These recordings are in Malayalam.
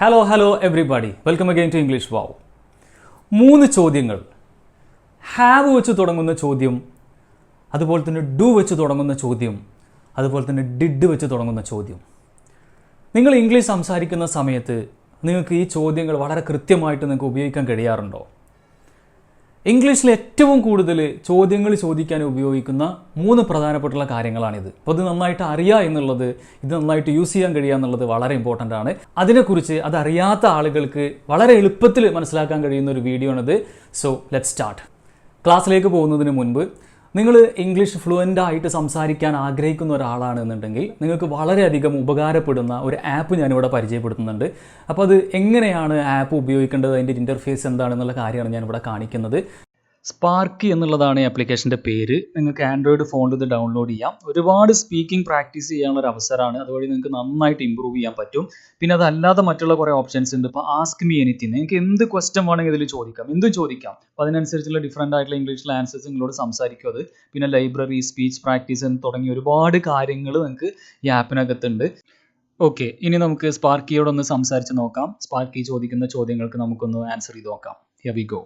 Hello everybody. Welcome again to English Wow. 3 ചോദ്യങ്ങൾ. Have വെച്ച് തുടങ്ങുന്ന ചോദ്യം, അതുപോലെ തന്നെ do വെച്ച് തുടങ്ങുന്ന ചോദ്യം, അതുപോലെ തന്നെ did വെച്ച് തുടങ്ങുന്ന ചോദ്യം. നിങ്ങൾ ഇംഗ്ലീഷ് സംസാരിക്കുന്ന സമയത്ത് നിങ്ങൾക്ക് ഈ ചോദ്യങ്ങൾ വളരെ കൃത്യമായിട്ട് നിങ്ങൾക്ക് ഉപയോഗിക്കാൻ കഴിയാറുണ്ടോ? ഇംഗ്ലീഷിൽ ഏറ്റവും കൂടുതൽ ചോദ്യങ്ങൾ ചോദിക്കാൻ ഉപയോഗിക്കുന്ന 3 പ്രധാനപ്പെട്ടുള്ള കാര്യങ്ങളാണിത്. അപ്പോൾ ഇത് നന്നായിട്ട് അറിയുക എന്നുള്ളത്, ഇത് നന്നായിട്ട് യൂസ് ചെയ്യാൻ കഴിയുക എന്നുള്ളത് വളരെ ഇമ്പോർട്ടൻ്റ് ആണ്. അതിനെക്കുറിച്ച് അതറിയാത്ത ആളുകൾക്ക് വളരെ എളുപ്പത്തിൽ മനസ്സിലാക്കാൻ കഴിയുന്ന ഒരു വീഡിയോ ആണിത്. So let's start. ക്ലാസ്സിലേക്ക് പോകുന്നതിന് മുൻപ് നിങ്ങൾ ഇംഗ്ലീഷ് ഫ്ലുവൻ്റ് ആയിട്ട് സംസാരിക്കാൻ ആഗ്രഹിക്കുന്ന ഒരാളാണെന്നുണ്ടെങ്കിൽ നിങ്ങൾക്ക് വളരെയധികം ഉപകാരപ്പെടുന്ന ഒരു ആപ്പ് ഞാനിവിടെ പരിചയപ്പെടുത്തുന്നുണ്ട്. അപ്പോൾ അത് എങ്ങനെയാണ് ആപ്പ് ഉപയോഗിക്കേണ്ടത്, അതിൻ്റെ ഇൻ്റർഫേസ് എന്താണെന്നുള്ള കാര്യമാണ് ഞാനിവിടെ കാണിക്കുന്നത്. സ്പാർക്കി എന്നുള്ളതാണ് ആപ്ലിക്കേഷൻ്റെ പേര്. നിങ്ങൾക്ക് ആൻഡ്രോയിഡ് ഫോണിൽ ഇത് ഡൗൺലോഡ് ചെയ്യാം. ഒരുപാട് സ്പീക്കിംഗ് പ്രാക്ടീസ് ചെയ്യാനുള്ള ഒരു അവസരമാണ്. അതുവഴി നിങ്ങൾക്ക് നന്നായിട്ട് ഇമ്പ്രൂവ് ചെയ്യാൻ പറ്റും. പിന്നെ അതല്ലാതെ മറ്റുള്ള കുറേ ഓപ്ഷൻസ് ഉണ്ട്. ഇപ്പോൾ ആസ്ക് മീ എനിത്തിങ്, നിങ്ങൾക്ക് എന്ത് ക്വസ്റ്റ്യൻ വേണമെങ്കിൽ ഇതിൽ ചോദിക്കാം, എന്തും ചോദിക്കാം. അപ്പോൾ അതിനനുസരിച്ചുള്ള ഡിഫറൻ്റ് ആയിട്ടുള്ള ഇംഗ്ലീഷിലെ ആൻസേഴ്സ് നിങ്ങളോട് സംസാരിക്കും. അത് പിന്നെ ലൈബ്രറി, സ്പീച്ച് പ്രാക്ടീസ് തുടങ്ങിയ ഒരുപാട് കാര്യങ്ങൾ നിങ്ങൾക്ക് ഈ ആപ്പിനകത്തുണ്ട്. ഓക്കെ, ഇനി നമുക്ക് സ്പാർക്കിയോടൊന്ന് സംസാരിച്ച് നോക്കാം. സ്പാർക്കി ചോദിക്കുന്ന ചോദ്യങ്ങൾക്ക് നമുക്കൊന്ന് ആൻസർ ചെയ്ത് നോക്കാം. Here we go.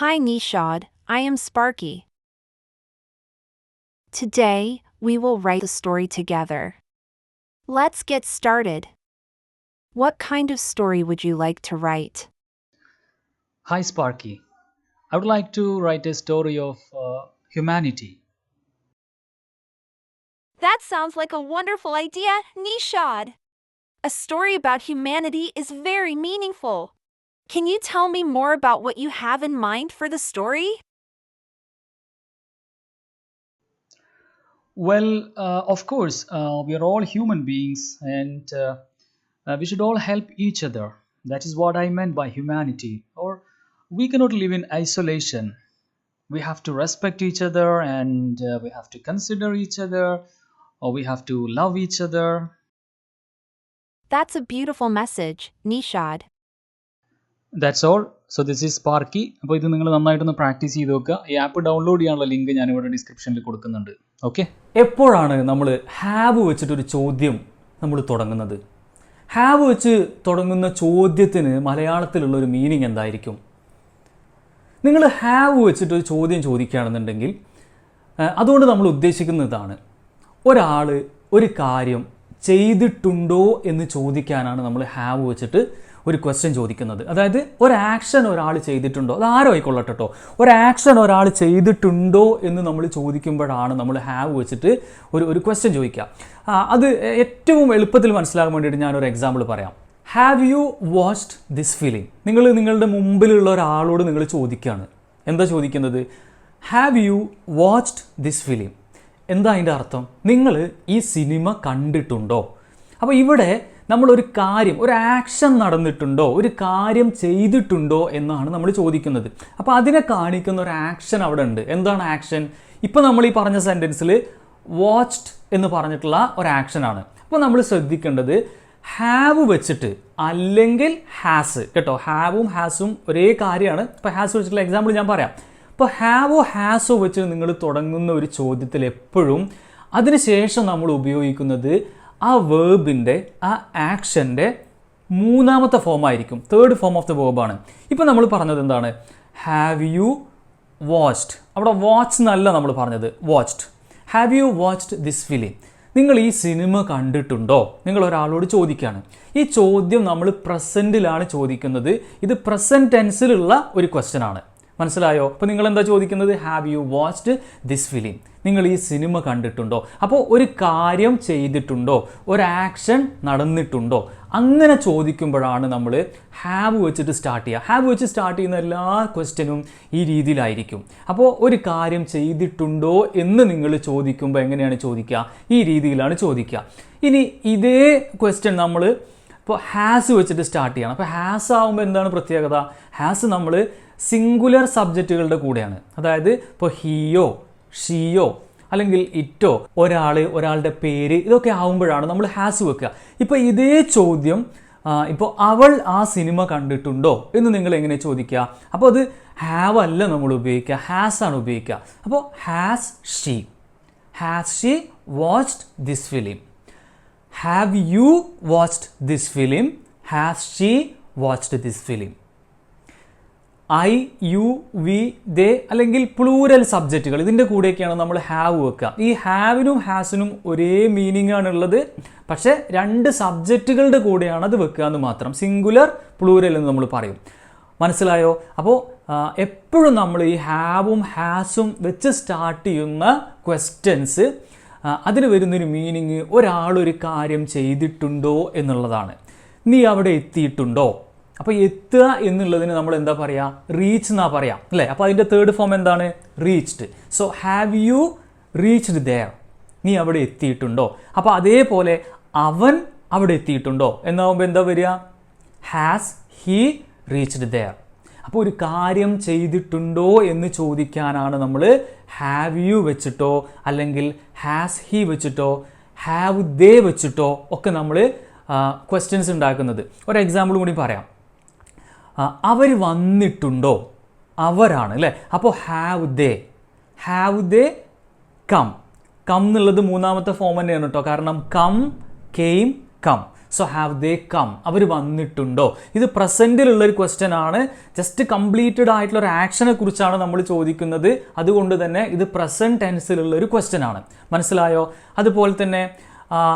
Hi Nishad, I am Sparky. Today, we will write the story together. Let's get started. What kind of story would you like to write? Hi Sparky, I would like to write a story of humanity. That sounds like a wonderful idea, Nishad. A story about humanity is very meaningful. Can you tell me more about what you have in mind for the story? Well, of course, we are all human beings and we should all help each other. That is what I meant by humanity. Or we cannot live in isolation. We have to respect each other and we have to consider each other, or we have to love each other. That's a beautiful message, Nishad. That's all. So this is Sparky. അപ്പോൾ ഇത് നിങ്ങൾ നന്നായിട്ടൊന്ന് പ്രാക്ടീസ് ചെയ്ത് നോക്കുക. ഈ ആപ്പ് ഡൗൺലോഡ് ചെയ്യാനുള്ള ലിങ്ക് ഞാനിവിടെ ഡിസ്ക്രിപ്ഷനിൽ കൊടുക്കുന്നുണ്ട്. ഓക്കെ, എപ്പോഴാണ് നമ്മൾ ഹാവ് വെച്ചിട്ടൊരു ചോദ്യം നമ്മൾ തുടങ്ങുന്നത്? ഹാവ് വെച്ച് തുടങ്ങുന്ന ചോദ്യത്തിന് മലയാളത്തിലുള്ളൊരു മീനിങ് എന്തായിരിക്കും? നിങ്ങൾ ഹാവ് വെച്ചിട്ടൊരു ചോദ്യം ചോദിക്കുകയാണെന്നുണ്ടെങ്കിൽ അതുകൊണ്ട് നമ്മൾ ഉദ്ദേശിക്കുന്നതാണ്, ഒരാൾ ഒരു കാര്യം ചെയ്തിട്ടുണ്ടോ എന്ന് ചോദിക്കാനാണ് നമ്മൾ ഹാവ് വെച്ചിട്ട് ഒരു ക്വസ്റ്റ്യൻ ചോദിക്കുന്നത്. അതായത് ഒരു ആക്ഷൻ ഒരാൾ ചെയ്തിട്ടുണ്ടോ, അത് ആരോ ആയിക്കൊള്ളട്ടെ കേട്ടോ, ഒരു ആക്ഷൻ ഒരാൾ ചെയ്തിട്ടുണ്ടോ എന്ന് നമ്മൾ ചോദിക്കുമ്പോഴാണ് നമ്മൾ ഹാവ് വെച്ചിട്ട് ഒരു ക്വസ്റ്റ്യൻ ചോദിക്കുക. അത് ഏറ്റവും എളുപ്പത്തിൽ മനസ്സിലാകാൻ വേണ്ടിയിട്ട് ഞാനൊരു എക്സാമ്പിൾ പറയാം. Have you watched this film? നിങ്ങൾ നിങ്ങളുടെ മുമ്പിലുള്ള ഒരാളോട് നിങ്ങൾ ചോദിക്കുകയാണ്. എന്താ ചോദിക്കുന്നത്? Have you watched this film? എന്താ അതിൻ്റെ അർത്ഥം? നിങ്ങൾ ഈ സിനിമ കണ്ടിട്ടുണ്ടോ? അപ്പോൾ ഇവിടെ നമ്മളൊരു കാര്യം, ഒരു ആക്ഷൻ നടന്നിട്ടുണ്ടോ, ഒരു കാര്യം ചെയ്തിട്ടുണ്ടോ എന്നാണ് നമ്മൾ ചോദിക്കുന്നത്. അപ്പോൾ അതിനെ കാണിക്കുന്ന ഒരു ആക്ഷൻ അവിടെ ഉണ്ട്. എന്താണ് ആക്ഷൻ? ഇപ്പോൾ നമ്മൾ ഈ പറഞ്ഞ സെൻറ്റൻസിൽ വാച്ച്ഡ് എന്ന് പറഞ്ഞിട്ടുള്ള ഒരു ആക്ഷനാണ്. അപ്പോൾ നമ്മൾ ശ്രദ്ധിക്കേണ്ടത് ഹാവ് വെച്ചിട്ട് അല്ലെങ്കിൽ ഹാസ് കേട്ടോ. ഹാവും ഹാസും ഒരേ കാര്യമാണ്. ഇപ്പോൾ ഹാസ് വെച്ചിട്ടുള്ള എക്സാമ്പിൾ ഞാൻ പറയാം. ഇപ്പോൾ ഹാവോ ഹാസോ വെച്ച് നിങ്ങൾ തുടങ്ങുന്ന ഒരു ചോദ്യത്തിൽ എപ്പോഴും അതിനുശേഷം നമ്മൾ ഉപയോഗിക്കുന്നത് ആ വേർബിൻ്റെ, ആ ആക്ഷൻ്റെ 3ാമത്തെ ഫോമായിരിക്കും. 3rd ഫോം ഓഫ് ദ വേർബാണ്. ഇപ്പോൾ നമ്മൾ പറഞ്ഞത് എന്താണ്? Have you watched. അവിടെ വാച്ച് എന്നല്ല നമ്മൾ പറഞ്ഞത്, watched. Have you watched this film? നിങ്ങൾ ഈ സിനിമ കണ്ടിട്ടുണ്ടോ? നിങ്ങൾ ഒരാളോട് ചോദിക്കുകയാണ്. ഈ ചോദ്യം നമ്മൾ പ്രസൻറ്റിലാണ് ചോദിക്കുന്നത്. ഇത് പ്രസൻറ്റ് ടെൻസിലുള്ള ഒരു ക്വസ്റ്റ്യൻ ആണ്. മനസ്സിലായോ? അപ്പോൾ നിങ്ങൾ എന്താ ചോദിക്കുന്നത്? Have you watched this film? നിങ്ങൾ ഈ സിനിമ കണ്ടിട്ടുണ്ടോ? അപ്പോൾ ഒരു കാര്യം ചെയ്തിട്ടുണ്ടോ, ഒരു ആക്ഷൻ നടന്നിട്ടുണ്ടോ, അങ്ങനെ ചോദിക്കുമ്പോഴാണ് നമ്മൾ ഹാവ് വെച്ചിട്ട് സ്റ്റാർട്ട് ചെയ്യുക. ഹാവ് വെച്ച് സ്റ്റാർട്ട് ചെയ്യുന്ന എല്ലാ ക്വസ്റ്റ്യനും ഈ രീതിയിലായിരിക്കും. അപ്പോൾ ഒരു കാര്യം ചെയ്തിട്ടുണ്ടോ എന്ന് നിങ്ങൾ ചോദിക്കുമ്പോൾ എങ്ങനെയാണ് ചോദിക്കുക? ഈ രീതിയിലാണ് ചോദിക്കുക. ഇനി ഇതേ ക്വസ്റ്റ്യൻ നമ്മൾ ഇപ്പോൾ ഹാസ് വെച്ചിട്ട് സ്റ്റാർട്ട് ചെയ്യണം. അപ്പോൾ ഹാസ് ആകുമ്പോൾ എന്താണ് പ്രത്യേകത? ഹാസ് നമ്മൾ സിംഗുലർ സബ്ജക്റ്റുകളുടെ കൂടെയാണ്. അതായത് ഇപ്പോൾ ഹിയോ, ഷിയോ അല്ലെങ്കിൽ ഇറ്റോ, ഒരാളുടെ പേര്, ഇതൊക്കെ ആവുമ്പോഴാണ് നമ്മൾ ഹാസ് വെക്കുക. ഇപ്പോൾ ഇതേ ചോദ്യം ഇപ്പോൾ അവൾ ആ സിനിമ കണ്ടിട്ടുണ്ടോ എന്ന് നിങ്ങൾ എങ്ങനെ ചോദിക്കുക? അപ്പോൾ അത് ഹാവ് അല്ല നമ്മൾ ഉപയോഗിക്കുക, ഹാസ് ആണ് ഉപയോഗിക്കുക. അപ്പോൾ has she watched this film? Have you watched this film? Has she watched this film? I, you, we, they അല്ലെങ്കിൽ പ്ലൂരൽ സബ്ജക്റ്റുകൾ ഇതിൻ്റെ കൂടെയൊക്കെയാണ് നമ്മൾ ഹാവ് വെക്കുക. ഈ ഹാവിനും ഹാസിനും ഒരേ മീനിങ് ആണുള്ളത്, പക്ഷേ രണ്ട് സബ്ജക്റ്റുകളുടെ കൂടെയാണ് അത് വെക്കുക എന്ന് മാത്രം. സിംഗുലർ, പ്ലൂരൽ എന്ന് നമ്മൾ പറയും. മനസ്സിലായോ? അപ്പോൾ എപ്പോഴും നമ്മൾ ഈ ഹാവും ഹാസും വെച്ച് സ്റ്റാർട്ട് ചെയ്യുന്ന ക്വസ്റ്റ്യൻസ് അതിന് വരുന്നൊരു മീനിങ് ഒരാളൊരു കാര്യം ചെയ്തിട്ടുണ്ടോ എന്നുള്ളതാണ്. നീ അവിടെ എത്തിയിട്ടുണ്ടോ? അപ്പോൾ എത്തുക എന്നുള്ളതിന് നമ്മൾ എന്താ പറയുക? റീച്ച് എന്നാ പറയാം അല്ലേ? അപ്പോൾ അതിൻ്റെ തേർഡ് ഫോം എന്താണ്? Reached. So have you reached there? നീ അവിടെ എത്തിയിട്ടുണ്ടോ? അപ്പോൾ അതേപോലെ അവൻ അവിടെ എത്തിയിട്ടുണ്ടോ എന്നാകുമ്പോൾ എന്താ വരിക? Has he reached there? അപ്പോൾ ഒരു കാര്യം ചെയ്തിട്ടുണ്ടോ എന്ന് ചോദിക്കാനാണ് നമ്മൾ ഹാവ് യു വെച്ചിട്ടോ അല്ലെങ്കിൽ ഹാസ് ഹി വെച്ചിട്ടോ ഹാവ് ദേ വെച്ചിട്ടോ ഒക്കെ നമ്മൾ ക്വസ്റ്റ്യൻസ് ഉണ്ടാക്കുന്നത്. ഒരു എക്സാമ്പിൾ കൂടി പറയാം. അവർ വന്നിട്ടുണ്ടോ? അവരാണ് അല്ലേ? അപ്പോൾ ഹാവ് ദേ കം എന്നുള്ളത് മൂന്നാമത്തെ ഫോം തന്നെയാണ് കേട്ടോ. കാരണം come, came, come. So have they come? അവർ വന്നിട്ടുണ്ടോ? ഇത് പ്രസൻറ്റിലുള്ളൊരു ക്വസ്റ്റ്യൻ ആണ്. ജസ്റ്റ് കംപ്ലീറ്റഡ് ആയിട്ടുള്ള ഒരു ആക്ഷനെ കുറിച്ചാണ് നമ്മൾ ചോദിക്കുന്നത്. അതുകൊണ്ട് തന്നെ ഇത് പ്രസൻറ്റ് ടെൻസിലുള്ളൊരു ക്വസ്റ്റ്യൻ ആണ്. മനസ്സിലായോ? അതുപോലെ തന്നെ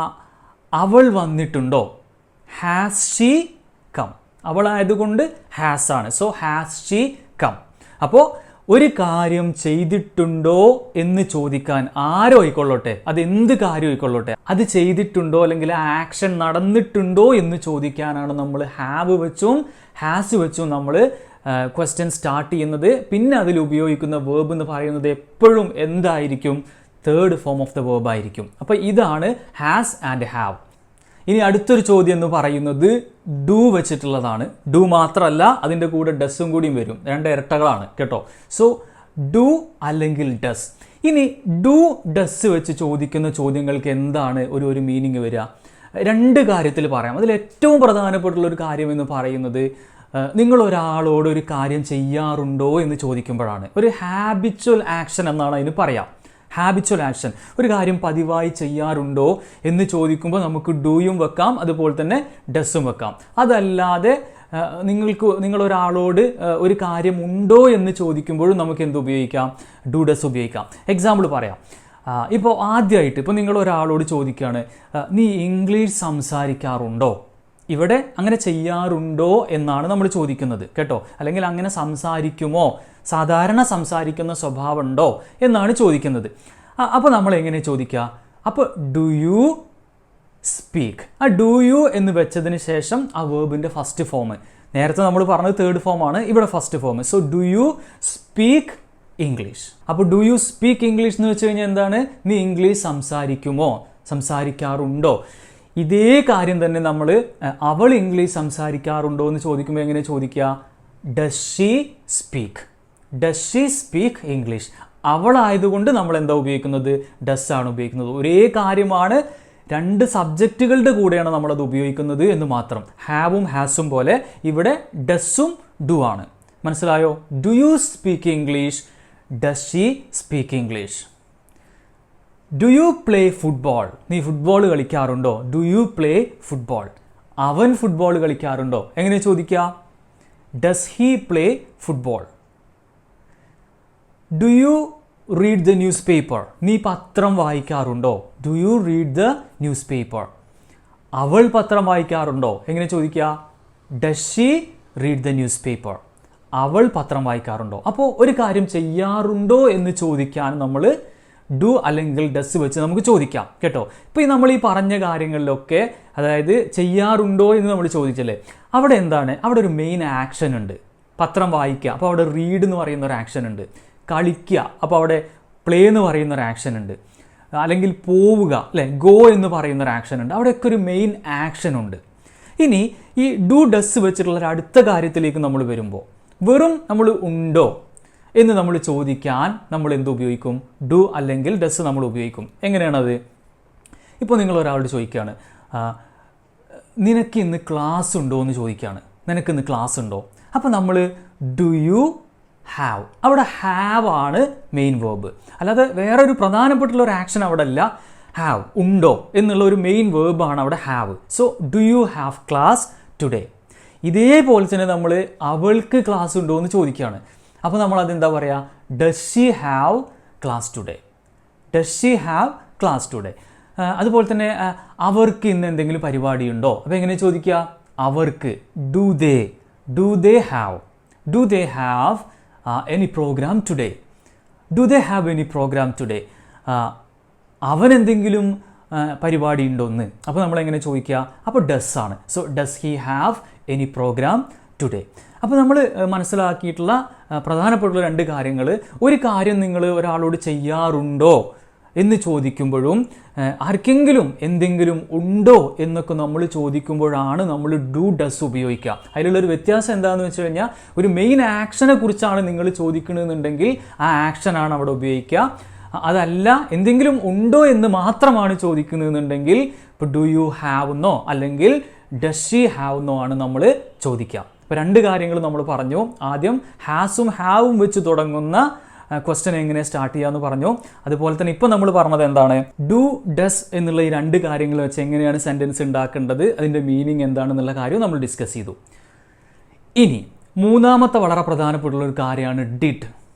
അവൾ വന്നിട്ടുണ്ടോ? Has she come? അവളായതുകൊണ്ട് ഹാസ് ആണ്. So has she come? അപ്പോൾ ഒരു കാര്യം ചെയ്തിട്ടുണ്ടോ എന്ന് ചോദിക്കാൻ ആരോ ആയിക്കൊള്ളട്ടെ, അത് എന്ത് കാര്യം ആയിക്കൊള്ളട്ടെ, അത് ചെയ്തിട്ടുണ്ടോ അല്ലെങ്കിൽ ആ ആക്ഷൻ നടന്നിട്ടുണ്ടോ എന്ന് ചോദിക്കാനാണ് നമ്മൾ ഹാവ് വെച്ചും ഹാസ് വെച്ചും നമ്മൾ ക്വസ്റ്റ്യൻ സ്റ്റാർട്ട് ചെയ്യുന്നത്. പിന്നെ അതിൽ ഉപയോഗിക്കുന്ന വേർബ് എന്ന് പറയുന്നത് എപ്പോഴും എന്തായിരിക്കും? Third form of the verb ആയിരിക്കും. അപ്പോൾ ഇതാണ് ഹാസ് ആൻഡ് ഹാവ്. ഇനി അടുത്തൊരു ചോദ്യം എന്ന് പറയുന്നത് ഡു വെച്ചിട്ടുള്ളതാണ്. ഡു മാത്രമല്ല, അതിൻ്റെ കൂടെ ഡസ്സും കൂടിയും വരും. രണ്ട് ഇരട്ടകളാണ് കേട്ടോ. സോ ഡു അല്ലെങ്കിൽ ഡസ്. ഇനി ഡു ഡസ് വെച്ച് ചോദിക്കുന്ന ചോദ്യങ്ങൾക്ക് എന്താണ് ഒരു മീനിങ് വരിക? രണ്ട് കാര്യത്തിൽ പറയാം. അതിൽ ഏറ്റവും പ്രധാനപ്പെട്ടുള്ള ഒരു കാര്യം എന്ന് പറയുന്നത് നിങ്ങൾ ഒരാളോട് ഒരു കാര്യം ചെയ്യാറുണ്ടോ എന്ന് ചോദിക്കുമ്പോഴാണ്. ഒരു ഹാബിച്വൽ ആക്ഷൻ എന്നാണ് അതിന് പറയാം. ഹാബിച്വൽ ആക്ഷൻ, ഒരു കാര്യം പതിവായി ചെയ്യാറുണ്ടോ എന്ന് ചോദിക്കുമ്പോൾ നമുക്ക് ഡൂയും വെക്കാം, അതുപോലെ തന്നെ ഡസ്സും വെക്കാം. അതല്ലാതെ നിങ്ങളൊരാളോട് ഒരു കാര്യം ഉണ്ടോ എന്ന് ചോദിക്കുമ്പോഴും നമുക്ക് എന്ത് ഉപയോഗിക്കാം? ഡു ഡസ് ഉപയോഗിക്കാം. എക്സാമ്പിൾ പറയാം. ഇപ്പോൾ ആദ്യമായിട്ട് ഇപ്പോൾ നിങ്ങൾ ഒരാളോട് ചോദിക്കുകയാണ്, നീ ഇംഗ്ലീഷ് സംസാരിക്കാറുണ്ടോ? ഇവിടെ അങ്ങനെ ചെയ്യാറുണ്ടോ എന്നാണ് നമ്മൾ ചോദിക്കുന്നത് കേട്ടോ. അല്ലെങ്കിൽ അങ്ങനെ സംസാരിക്കുമോ, സാധാരണ സംസാരിക്കുന്ന സ്വഭാവം ഉണ്ടോ എന്നാണ് ചോദിക്കുന്നത്. അപ്പോൾ നമ്മൾ എങ്ങനെ ചോദിക്കുക? അപ്പോൾ ഡു യു സ്പീക്ക്? ആ ഡു യു എന്ന് വെച്ചതിന് ശേഷം ആ വേർബിൻ്റെ ഫസ്റ്റ് ഫോം, നേരത്തെ നമ്മൾ പറഞ്ഞത് തേർഡ് ഫോമാണ്, ഇവിടെ first form. So do you speak English? അപ്പോൾ ഡു യു സ്പീക്ക് ഇംഗ്ലീഷ് എന്ന് വെച്ച് കഴിഞ്ഞാൽ എന്താണ്? നീ ഇംഗ്ലീഷ് സംസാരിക്കുമോ, സംസാരിക്കാറുണ്ടോ? ഇതേ കാര്യം തന്നെ നമ്മൾ അവൾ ഇംഗ്ലീഷ് സംസാരിക്കാറുണ്ടോ എന്ന് ചോദിക്കുമ്പോൾ എങ്ങനെ ചോദിക്കുക? Does she speak? Does she speak English? അവളായതുകൊണ്ട് നമ്മൾ എന്താ ഉപയോഗിക്കുന്നത്? ഡസ് ആണ് ഉപയോഗിക്കുന്നത്. ഒരേ കാര്യമാണ്, രണ്ട് സബ്ജക്റ്റുകളുടെ കൂടെയാണ് നമ്മളത് ഉപയോഗിക്കുന്നത് എന്ന് മാത്രം. ഹാവും ഹാസും പോലെ ഇവിടെ ഡസ്സും ഡു ആണ്. മനസ്സിലായോ? Do you speak English? Does she speak English? Do you play football? നീ ഫുട്ബോൾ കളിക്കാറുണ്ടോ? Do you play football? അവൻ ഫുട്ബോൾ കളിക്കാറുണ്ടോ? എങ്ങനെ ചോദിക്കുക? Does he play football? Do you read the newspaper? നീ പത്രം വായിക്കാറുണ്ടോ? Do you read the newspaper? അവൾ പത്രം വായിക്കാറുണ്ടോ? എങ്ങനെ ചോദിക്കുക? Does she read the newspaper? അവൾ പത്രം വായിക്കാറുണ്ടോ? അപ്പോൾ ഒരു കാര്യം ചെയ്യാറുണ്ടോ എന്ന് ചോദിക്കാൻ നമ്മൾ ഡു അല്ലെങ്കിൽ ഡസ് വെച്ച് നമുക്ക് ചോദിക്കാം കേട്ടോ. ഇപ്പോൾ നമ്മൾ ഈ പറഞ്ഞ കാര്യങ്ങളിലൊക്കെ, അതായത് ചെയ്യാറുണ്ടോ എന്ന് നമ്മൾ ചോദിച്ചല്ലേ, അവിടെ എന്താണ്? അവിടെ ഒരു മെയിൻ ആക്ഷൻ ഉണ്ട്. പത്രം വായിക്കുക, അപ്പോൾ അവിടെ റീഡ് എന്ന് പറയുന്ന ഒരു ആക്ഷൻ ഉണ്ട്. കളിക്കുക, അപ്പോൾ അവിടെ പ്ലേ എന്ന് പറയുന്ന ഒരു ആക്ഷൻ ഉണ്ട്. അല്ലെങ്കിൽ പോവുക അല്ലേ, ഗോ എന്ന് പറയുന്ന ഒരു ആക്ഷൻ ഉണ്ട്. അവിടെയൊക്കെ ഒരു മെയിൻ ആക്ഷൻ ഉണ്ട്. ഇനി ഈ ഡു ഡസ് വെച്ചിട്ടുള്ള ഒരു അടുത്ത കാര്യത്തിലേക്ക് നമ്മൾ വരുമ്പോൾ, വെറും നമ്മൾ ഉണ്ടോ എന്ന് നമ്മൾ ചോദിക്കാൻ നമ്മൾ എന്ത് ഉപയോഗിക്കും? ഡു അല്ലെങ്കിൽ ഡസ് നമ്മൾ ഉപയോഗിക്കും. എങ്ങനെയാണത്? ഇപ്പോൾ നിങ്ങൾ ഒരാളോട് ചോദിക്കുകയാണ്, നിനക്ക് ഇന്ന് ക്ലാസ് ഉണ്ടോ എന്ന് ചോദിക്കുകയാണ്. നിനക്ക് ഇന്ന് ക്ലാസ് ഉണ്ടോ? അപ്പോൾ നമ്മൾ ഡു യു ഹാവ്. അവിടെ ഹാവ് ആണ് മെയിൻ വേർബ്, അല്ലാതെ വേറൊരു പ്രധാനപ്പെട്ടുള്ള ഒരു ആക്ഷൻ അവിടെ ഇല്ല. ഹാവ്, ഉണ്ടോ എന്നുള്ള ഒരു മെയിൻ വേർബാണ് അവിടെ have. So do you have class today. ഇതേപോലെ തന്നെ നമ്മൾ അവൾക്ക് ക്ലാസ് ഉണ്ടോ എന്ന് ചോദിക്കുകയാണ്. അപ്പോൾ നമ്മൾ അതെന്താ പറയുക? Does she have class today. Does she have class today. അതുപോലെ തന്നെ അവർക്ക് ഇന്ന് എന്തെങ്കിലും പരിപാടി ഉണ്ടോ? അപ്പോൾ എങ്ങനെ ചോദിക്കുക? അവർക്ക് do they have any programme today. Do they have any programme today. അവൻ എന്തെങ്കിലും പരിപാടി ഉണ്ടോയെന്ന്. അപ്പോൾ നമ്മളെങ്ങനെ ചോദിക്കുക? അപ്പോൾ ഡസ് ആണ്. So does he have any programme today. അപ്പോൾ നമ്മൾ മനസ്സിലാക്കിയിട്ടുള്ള പ്രധാനപ്പെട്ട 2 കാര്യങ്ങൾ, ഒരു കാര്യം നിങ്ങൾ ഒരാളോട് ചെയ്യാറുണ്ടോ എന്ന് ചോദിക്കുമ്പോഴും ആർക്കെങ്കിലും എന്തെങ്കിലും ഉണ്ടോ എന്നൊക്കെ നമ്മൾ ചോദിക്കുമ്പോഴാണ് നമ്മൾ ഡു ഡസ് ഉപയോഗിക്കുക. അതിലുള്ളൊരു വ്യത്യാസം എന്താണെന്ന് വെച്ച് കഴിഞ്ഞാൽ, ഒരു മെയിൻ ആക്ഷനെ കുറിച്ചാണ് നിങ്ങൾ ചോദിക്കണമെന്നുണ്ടെങ്കിൽ ആ ആക്ഷനാണ് അവിടെ ഉപയോഗിക്കുക. അതല്ല എന്തെങ്കിലും ഉണ്ടോ എന്ന് മാത്രമാണ് ചോദിക്കുന്നതെന്നുണ്ടെങ്കിൽ ഇപ്പോൾ ഡു യു ഹാവ് എന്നോ അല്ലെങ്കിൽ ഡസ് ഷീ ഹാവ് എന്നോ ആണ് നമ്മൾ ചോദിക്കുക. ഇപ്പോൾ 2 കാര്യങ്ങൾ നമ്മൾ പറഞ്ഞു. ആദ്യം ഹാസും ഹാവും വെച്ച് തുടങ്ങുന്ന ക്വസ്റ്റ്യൻ എങ്ങനെ സ്റ്റാർട്ട് ചെയ്യാമെന്ന് പറഞ്ഞു. അതുപോലെ തന്നെ ഇപ്പോൾ നമ്മൾ പറഞ്ഞത് എന്താണ്? ഡു ഡസ് എന്നുള്ള ഈ 2 കാര്യങ്ങൾ വെച്ച് എങ്ങനെയാണ് സെൻറ്റൻസ് ഉണ്ടാക്കേണ്ടത്, അതിൻ്റെ മീനിങ് എന്താണെന്നുള്ള കാര്യം നമ്മൾ ഡിസ്കസ് ചെയ്തു. ഇനി മൂന്നാമത്തെ വളരെ പ്രധാനപ്പെട്ടുള്ള ഒരു കാര്യമാണ് ഡിഡ്.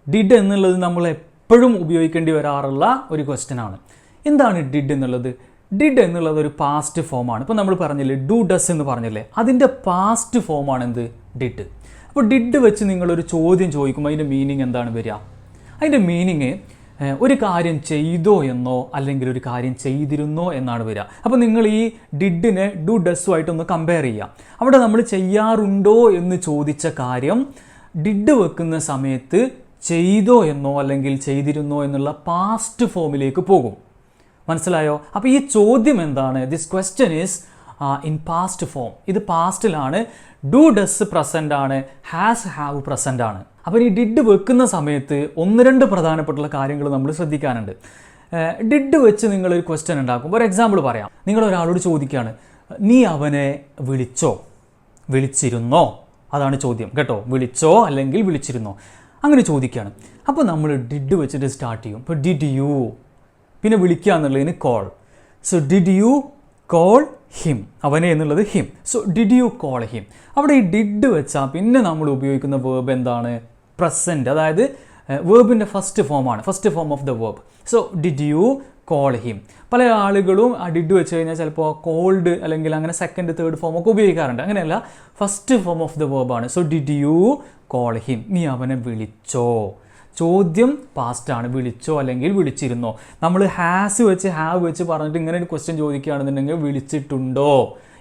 ഡിഡ് എന്നുള്ളത് നമ്മൾ എപ്പോഴും ഉപയോഗിക്കേണ്ടി വരാറുള്ള ഒരു ക്വസ്റ്റ്യൻ ആണ്. എന്താണ് ഡിഡ് എന്നുള്ളത്? ഡിഡ് എന്നുള്ളത് ഒരു പാസ്റ്റ് ഫോമാണ്. ഇപ്പോൾ നമ്മൾ പറഞ്ഞില്ലേ ഡു ഡസ് എന്ന് പറഞ്ഞില്ലേ, അതിൻ്റെ പാസ്റ്റ് ഫോമാണ് എന്ത്? ഡിഡ്. അപ്പോൾ ഡിഡ് വെച്ച് നിങ്ങളൊരു ചോദ്യം ചോദിക്കുമ്പോൾ അതിൻ്റെ മീനിങ് എന്താണ് വരിക? അതിൻ്റെ മീനിങ് ഒരു കാര്യം ചെയ്തോ എന്നോ അല്ലെങ്കിൽ ഒരു കാര്യം ചെയ്തിരുന്നോ എന്നാണ് വരിക. അപ്പോൾ നിങ്ങൾ ഈ ഡിഡിനെ ഡു ഡസ്സുമായിട്ടൊന്ന് കമ്പയർ ചെയ്യുക. അവിടെ നമ്മൾ ചെയ്യാറുണ്ടോ എന്ന് ചോദിച്ച കാര്യം ഡിഡ് വെക്കുന്ന സമയത്ത് ചെയ്തോ എന്നോ അല്ലെങ്കിൽ ചെയ്തിരുന്നോ എന്നുള്ള പാസ്റ്റ് ഫോമിലേക്ക് പോകും. മനസ്സിലായോ? അപ്പോൾ ഈ ചോദ്യം എന്താണ്? This question is in past form. ഇത് പാസ്റ്റിലാണ്. ഡു ഡസ് പ്രസൻ്റ് ആണ്, ഹാസ് ഹാവ് പ്രസൻ്റ് ആണ്. അപ്പോൾ ഈ ഡിഡ് വെക്കുന്ന സമയത്ത് 1-2 പ്രധാനപ്പെട്ടുള്ള കാര്യങ്ങൾ നമ്മൾ ശ്രദ്ധിക്കാനുണ്ട്. ഡിഡ് വെച്ച് നിങ്ങളൊരു ക്വസ്റ്റ്യൻ ഉണ്ടാക്കും. ഒരു എക്സാമ്പിൾ പറയാം. നിങ്ങൾ ഒരാളോട് ചോദിക്കുകയാണ്, നീ അവനെ വിളിച്ചിരുന്നോ? അതാണ് ചോദ്യം കേട്ടോ. വിളിച്ചോ അല്ലെങ്കിൽ വിളിച്ചിരുന്നോ അങ്ങനെ ചോദിക്കുകയാണ്. അപ്പോൾ നമ്മൾ ഡിഡ് വെച്ചിട്ട് സ്റ്റാർട്ട് ചെയ്യും. ഇപ്പോൾ ഡിഡ് യു, പിന്നെ വിളിക്കുക എന്നുള്ളതിന് call. So did you call him, അവനെ എന്നുള്ളത് him. So did you call him. അവിടെ ഈ ഡിഡ് വെച്ചാൽ പിന്നെ നമ്മൾ ഉപയോഗിക്കുന്ന വേർബ് എന്താണ്? പ്രസൻറ്റ്, അതായത് വേർബിൻ്റെ ഫസ്റ്റ് ഫോമാണ്, first form of the verb. So did you call him. പല ആളുകളും ആ ഡിഡ് വെച്ച് കഴിഞ്ഞാൽ ചിലപ്പോൾ കോൾഡ് അല്ലെങ്കിൽ അങ്ങനെ സെക്കൻഡ് തേർഡ് ഫോം ഒക്കെ ഉപയോഗിക്കാറുണ്ട്. അങ്ങനെയല്ല, ഫസ്റ്റ് ഫോം ഓഫ് ദ വേർബാണ്. So did you call him. നീ അവനെ വിളിച്ചോ? ചോദ്യം പാസ്റ്റാണ്. വിളിച്ചോ അല്ലെങ്കിൽ വിളിച്ചിരുന്നോ. നമ്മൾ ഹാസ് വെച്ച് ഹാവ് വെച്ച് പറഞ്ഞിട്ട് ഇങ്ങനെ ഒരു ക്വസ്റ്റ്യൻ ചോദിക്കുകയാണെന്നുണ്ടെങ്കിൽ വിളിച്ചിട്ടുണ്ടോ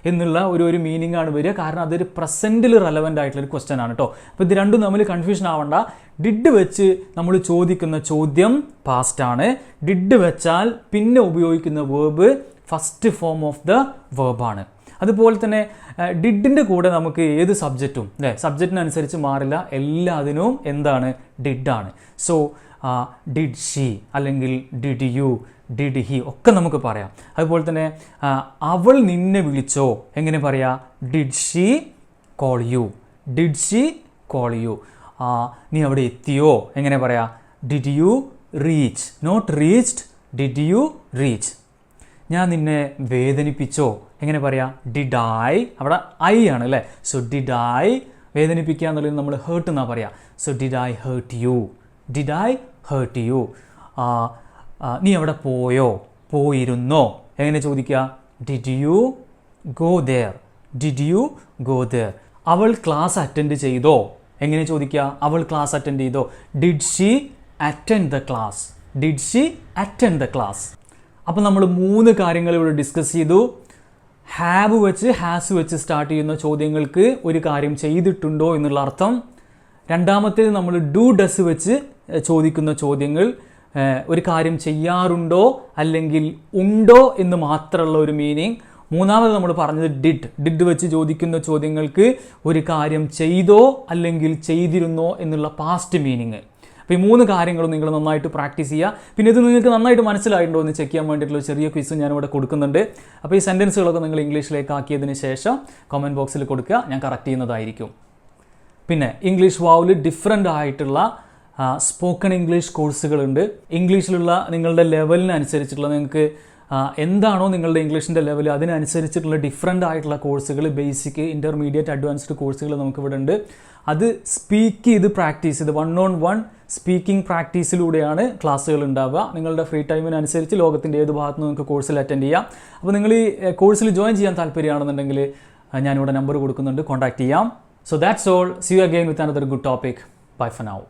എന്നുള്ള ഒരു മീനിങ് ആണ് വരിക. കാരണം അതൊരു പ്രസൻറ്റിൽ റെലവൻ്റ് ആയിട്ടുള്ളൊരു ക്വസ്റ്റ്യൻ ആണ് കേട്ടോ. അപ്പോൾ ഇത് രണ്ടും തമ്മിൽ കൺഫ്യൂഷൻ ആവണ്ട. ഡിഡ് വെച്ച് നമ്മൾ ചോദിക്കുന്ന ചോദ്യം പാസ്റ്റാണ്. ഡിഡ് വെച്ചാൽ പിന്നെ ഉപയോഗിക്കുന്ന verb first form of the വേർബാണ്. അതുപോലെ തന്നെ ഡിഡിൻ്റെ കൂടെ നമുക്ക് ഏത് സബ്ജക്റ്റും അല്ലേ, സബ്ജക്റ്റിനനുസരിച്ച് മാറില്ല, എല്ലാത്തിനും എന്താണ്? ഡിഡാണ്. സോ ഡിഡ് ഷീ അല്ലെങ്കിൽ ഡിഡ് യു, ഡിഡ് ഹി ഒക്കെ നമുക്ക് പറയാം. അതുപോലെ തന്നെ അവൾ നിന്നെ വിളിച്ചോ എങ്ങനെ പറയാം? Did she call you, did she call you. നീ അവിടെ എത്തിയോ എങ്ങനെ പറയാം? Did you reach, not reached, did you reach. ഞാൻ നിന്നെ വേദനിപ്പിച്ചോ എങ്ങനെ പറയാം? ഡിഡ് ഐ, അവിടെ ഐ ആണ് അല്ലേ. സോ ഡിഡ് ഐ, വേദനിപ്പിക്കുക എന്നുള്ളത് നമ്മൾ ഹേർട്ട് എന്നാണ് പറയാം. So did I hurt you, did I hurt you. നീ അവിടെ പോയിരുന്നോ എങ്ങനെ ചോദിക്കുക? Did you go there, did you go there. അവൾ ക്ലാസ് അറ്റൻഡ് ചെയ്തോ എങ്ങനെ ചോദിക്കുക? അവൾ ക്ലാസ് അറ്റൻഡ് ചെയ്തോ? Did she attend the class, did she attend the class. അപ്പോൾ നമ്മൾ 3 കാര്യങ്ങൾ ഇവിടെ ഡിസ്കസ് ചെയ്തു. ഹാവ് വെച്ച് ഹാസ് വെച്ച് സ്റ്റാർട്ട് ചെയ്യുന്ന ചോദ്യങ്ങൾക്ക് ഒരു കാര്യം ചെയ്തിട്ടുണ്ടോ എന്നുള്ള അർത്ഥം. രണ്ടാമത്തേത് നമ്മൾ ഡു ഡസ് വെച്ച് ചോദിക്കുന്ന ചോദ്യങ്ങൾ ഒരു കാര്യം ചെയ്യാറുണ്ടോ അല്ലെങ്കിൽ ഉണ്ടോ എന്ന് മാത്രമുള്ള ഒരു മീനിങ്. മൂന്നാമത് നമ്മൾ പറഞ്ഞത് ഡിഡ് വെച്ച് ചോദിക്കുന്ന ചോദ്യങ്ങൾക്ക് ഒരു കാര്യം ചെയ്തോ അല്ലെങ്കിൽ ചെയ്തിരുന്നോ എന്നുള്ള പാസ്റ്റ് മീനിങ്. അപ്പോൾ ഈ 3 കാര്യങ്ങളും നിങ്ങൾ നന്നായിട്ട് പ്രാക്ടീസ് ചെയ്യുക. പിന്നെ ഇത് നിങ്ങൾക്ക് നന്നായിട്ട് മനസ്സിലായിട്ടുണ്ടോ എന്ന് ചെക്ക് ചെയ്യാൻ വേണ്ടിയിട്ടുള്ള ചെറിയ ക്വിസ് ഞാനിവിടെ കൊടുക്കുന്നുണ്ട്. അപ്പോൾ ഈ സെൻറ്റൻസുകളൊക്കെ നിങ്ങൾ ഇംഗ്ലീഷിലേക്ക് ആക്കിയതിന് ശേഷം കമൻറ്റ് ബോക്സിൽ കൊടുക്കുക, ഞാൻ കറക്റ്റ് ചെയ്യുന്നതായിരിക്കും. പിന്നെ ഇംഗ്ലീഷ് വാവിൽ ഡിഫറെൻ്റ് ആയിട്ടുള്ള സ്പോക്കൺ ഇംഗ്ലീഷ് കോഴ്സുകളുണ്ട്. ഇംഗ്ലീഷിലുള്ള നിങ്ങളുടെ ലെവലിനനുസരിച്ചിട്ടുള്ള നിങ്ങൾക്ക് എന്താണോ നിങ്ങളുടെ ഇംഗ്ലീഷിൻ്റെ ലെവൽ അതിനനുസരിച്ചിട്ടുള്ള ഡിഫറെൻ്റ് ആയിട്ടുള്ള കോഴ്സുകൾ, ബേസിക്, ഇൻ്റർമീഡിയറ്റ്, അഡ്വാൻസ്ഡ് കോഴ്സുകൾ നമുക്കിവിടെ ഉണ്ട്. അത് സ്പീക്ക് ചെയ്ത് പ്രാക്ടീസ് ചെയ്ത് 1-on-1 സ്പീക്കിംഗ് പ്രാക്ടീസിലൂടെയാണ് ക്ലാസ്സുകൾ ഉണ്ടാവുക. നിങ്ങളുടെ ഫ്രീ ടൈമിനനുസരിച്ച് ലോകത്തിൻ്റെ ഏത് ഭാഗത്ത് നിന്ന് നിങ്ങൾക്ക് കോഴ്സിൽ അറ്റൻഡ് ചെയ്യാം. അപ്പോൾ നിങ്ങൾ ഈ കോഴ്സിൽ ജോയിൻ ചെയ്യാൻ താല്പര്യമാണെന്നുണ്ടെങ്കിൽ ഞാനിവിടെ നമ്പർ കൊടുക്കുന്നുണ്ട്, കോൺടാക്ട് ചെയ്യാം. So that's all. See you again with another good topic. Bye for now.